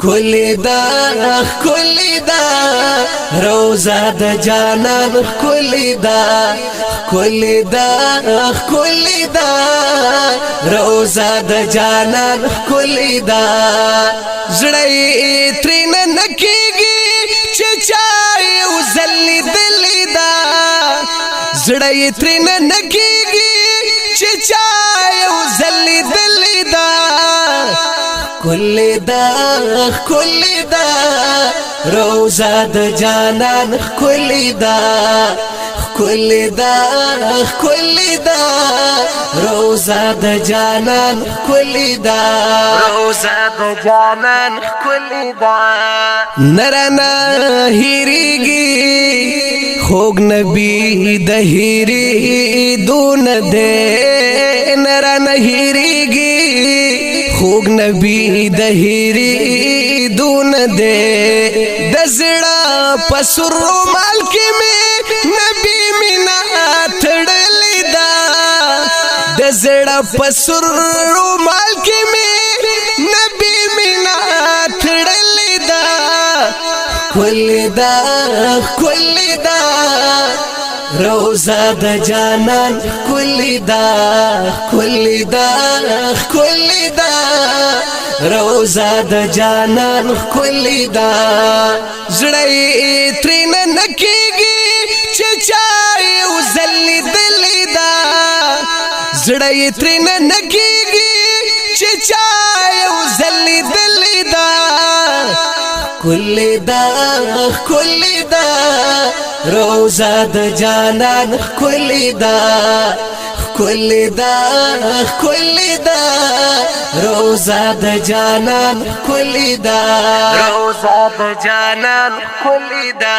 کلی دا کلی دا روزه د جانان کلی دا کلی دا کلی دا روزه د جانان کلی دا زړی ترین نکیږي چې چای وزلی دلی دا زړی ترین نکیږي چې چای وزلی دلی دا کلی دا کلی دا روزه د جانان کلی دا کلی دا کلی دا روزه د جانان کلی دا روزه د جانان کلی دا نرنا هیریږي خوږ نبی د هیری دون دے نرنا هیریږي خوږ نبی د هیری دون دے د زړه پسر مال کې می نبی مینا تړلې دا د زړه پسر مال کې می نبی مینا تړلې دا کلی دا کلی دا روزه د جانان کلی دا کلی دا کلی دا روزه د جانان کلی دا زړی ترین نکیږي چې چای وزلی دلی دا زړی ترین نکیږي چې چای وزلی دلی دا کلی دا کلی دا روزه د جانان کلی دا کلی دا کلی دا روزه د جانان کلی دا روزه د جانان کلی دا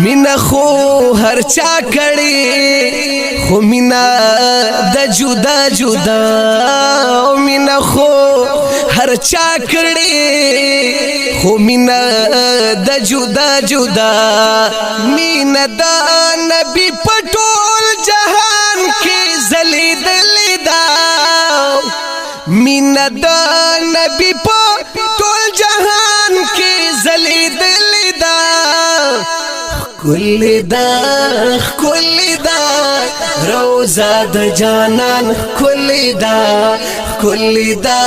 مینا خو هر چا کړي خو مینا د جدا جدا مینا خو هر چا کړي خو مینا د جدا جدا مینا د نبی پټول جهان کې زلیدلی دا مینا د نبی پټول جهان کې زلیدلی دا کلی دا کلی دا روزه د جانان کلی دا کلی دا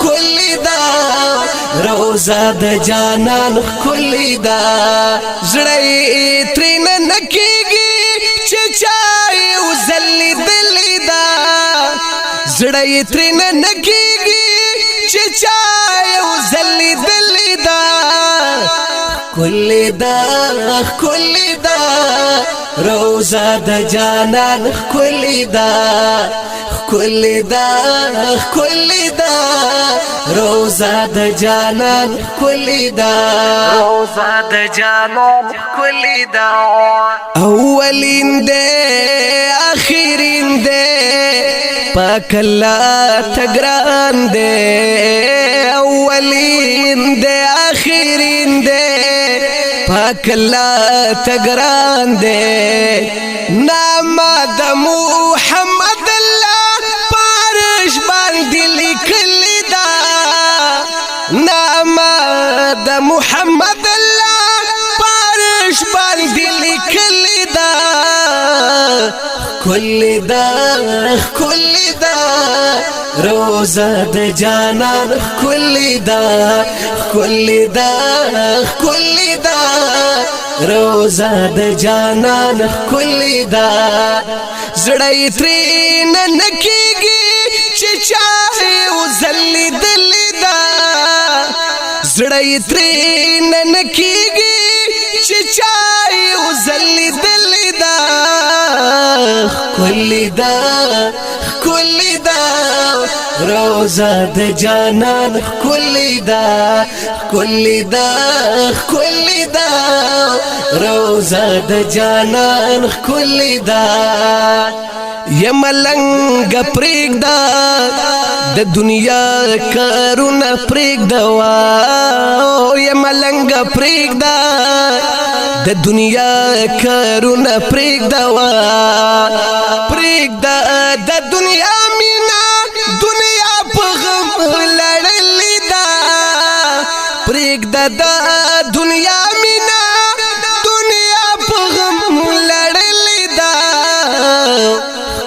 کلی دا روزه د جانان کلی دا زړی ترین نکیږي چې چای وزلی دلی دا زړی ترین نکیږي چې چای وزلی دلی دا کلی دا کلی دا روزه د جانان کلی دا کلی دا کلی دا روزه د جانان کلی دا روزه د جانان کلی دا اولین دے آخرین دے پاک اللہ تگران دے اولین دے آخرین دے پاک اللہ تگران دے نام د محمد اللہ پارش باندې لیکلی دا نام د محمد اللہ پارش باندې لیکلی دا کلی دا کلی دا روزه د جانان کلی دا کلی دا کلی دا روزه د جانان کلی دا زړی ترین نکیږي چې چای وزلی دلی دا زړی ترین نکیږي چې چای وزلی دلی دا کلی دا کلی دا روزه د جانان کلی دا کلی دا کلی دا روزه د جانان کلی دا یملنګ پرېږدا د دنیا کارونه پرېږدا یملنګ پرېږدا د دنیا کارونه پرېږدا پرېږدا د دنیا مینا دنیا په غم لړلې ده پرېږده د دنیا مینا دنیا په غم لړلې ده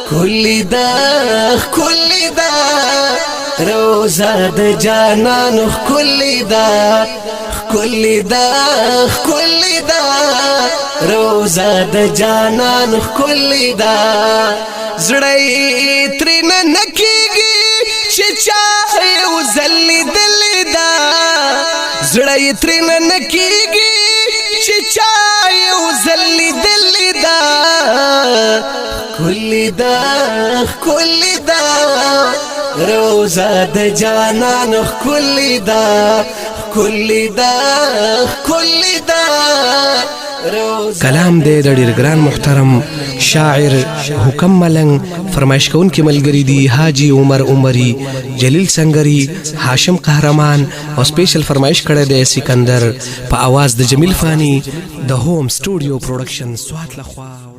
ښکلې ده ښکلې ده روزه د جانانو ښکلې ده ښکلې ده ښکلې ده روزه د جانانو ښکلې ده زړه یې ترېنه نه کېږي چې چا یو ځل لیدلې ده زړه یې ترېنه نه کېږي چې چا یو ځل لیدلې ده ښکلې ده ښکلې ده روزه د جانانو ښکلې ده ښکلې ده ښکلې ده کلام دې د ډېر ګران محترم شاعر حکم ملنګ فرمایش کوونکي ملګري دي حاجی عمر عمري جلیل سنگری هاشم قهرمان او سپیشل فرمایش کړی دی سکندر په आवाज د جمیل فانی د هوم سټوډیو پروډکشن سوات لخوا